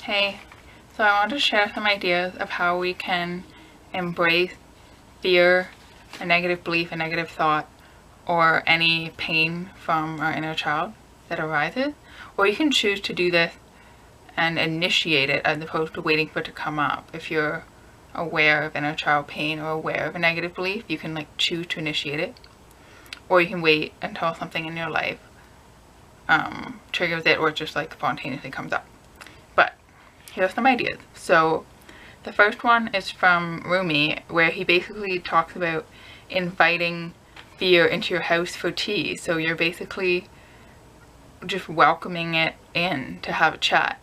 Hey, so I want to share some ideas of how we can embrace fear, a negative belief, a negative thought, or any pain from our inner child that arises. Or you can choose to do this and initiate it as opposed to waiting for it to come up. If you're aware of inner child pain or aware of a negative belief, you can choose to initiate it. Or you can wait until something in your life triggers it, or it just spontaneously comes up. But here's some ideas. So the first one is from Rumi, where he basically talks about inviting fear into your house for tea. So you're basically just welcoming it in to have a chat.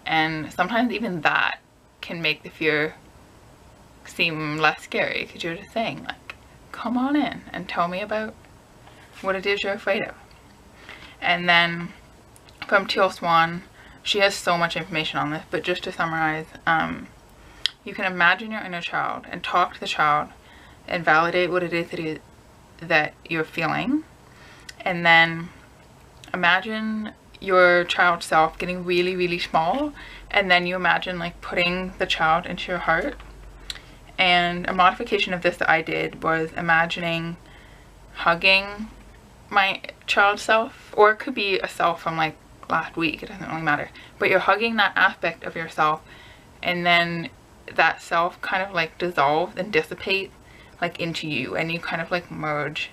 And sometimes even that can make the fear seem less scary, because you're just saying come on in and tell me about what it is you're afraid of. And then from Swan, she has so much information on this, but just to summarize, you can imagine your inner child and talk to the child and validate what it is that you're feeling. And then imagine your child self getting really, really small, and then you imagine putting the child into your heart. And a modification of this that I did was imagining hugging my child self, or it could be a self from last week, it doesn't really matter, but you're hugging that aspect of yourself, and then that self kind of dissolves and dissipates into you, and you kind of merge,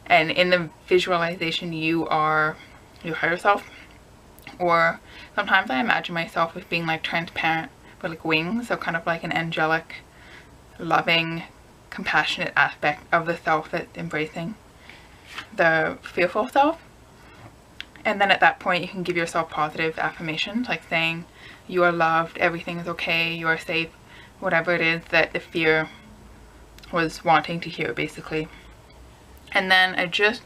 and in the visualization you are your higher self. Or sometimes I imagine myself as being transparent with wings, so kind of an angelic, loving, compassionate aspect of the self that's embracing the fearful self. And then at that point you can give yourself positive affirmations, saying you are loved, everything is okay, you are safe, whatever it is that the fear was wanting to hear, basically. And then I just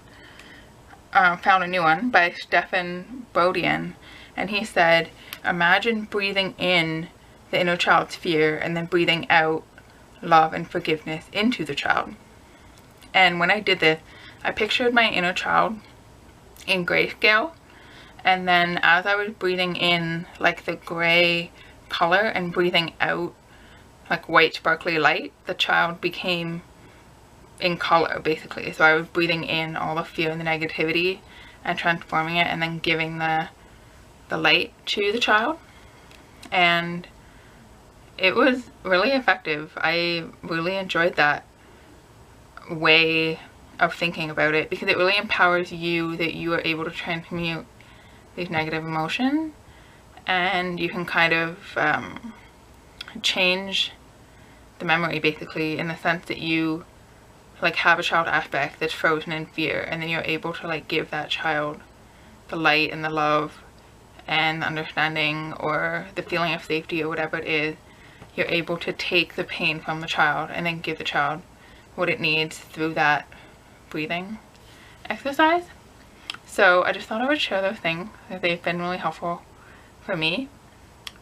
found a new one by Stephen Bodian, and he said, imagine breathing in the inner child's fear and then breathing out love and forgiveness into the child. And when I did this, I pictured my inner child in grayscale, and then as I was breathing in the gray color and breathing out white sparkly light, the child became in color, basically. So I was breathing in all the fear and the negativity and transforming it, and then giving the light to the child. And it was really effective. I really enjoyed that way of thinking about it, because it really empowers you that you are able to transmute these negative emotions, and you can kind of change the memory, basically, in the sense that you have a child aspect that's frozen in fear, and then you're able to give that child the light and the love and the understanding or the feeling of safety or whatever it is. You're able to take the pain from the child and then give the child what it needs through that breathing exercise. So I just thought I would share those things, that they've been really helpful for me,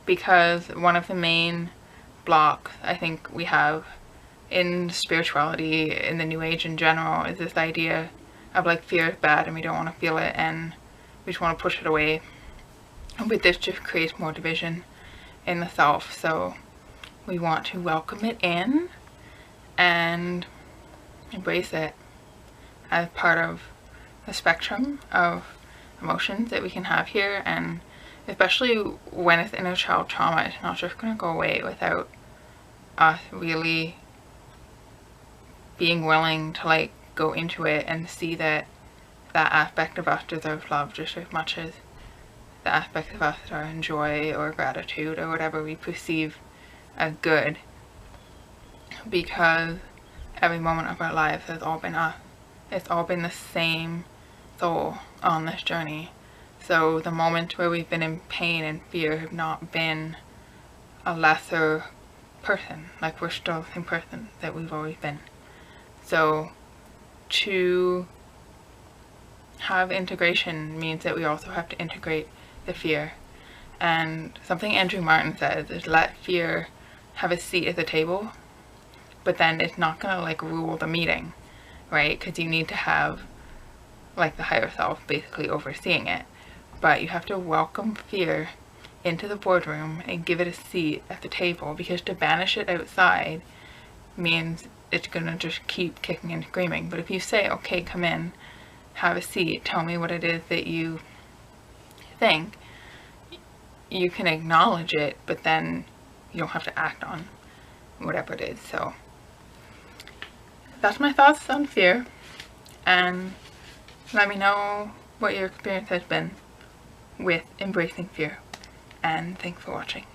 because one of the main blocks I think we have in spirituality, in the new age in general, is this idea of fear is bad and we don't want to feel it and we just want to push it away. But this just creates more division in the self. So we want to welcome it in and embrace it as part of the spectrum of emotions that we can have here. And especially when it's inner child trauma, it's not just going to go away without us really being willing to go into it and see that that aspect of us deserves love just as much as the aspects of us that are in joy or gratitude or whatever we perceive as good, because every moment of our lives has all been us. It's all been the same soul on this journey. So the moments where we've been in pain and fear have not been a lesser person. We're still the same person that we've always been. So to have integration means that we also have to integrate the fear. And something Andrew Martin says is, let fear have a seat at the table, but then it's not gonna rule the meeting, right? Because you need to have the higher self basically overseeing it. But you have to welcome fear into the boardroom and give it a seat at the table, because to banish it outside means it's gonna just keep kicking and screaming. But if you say, okay, come in, have a seat, tell me what it is that you think, you can acknowledge it, but then you don't have to act on whatever it is. So that's my thoughts on fear, and let me know what your experience has been with embracing fear, and thanks for watching.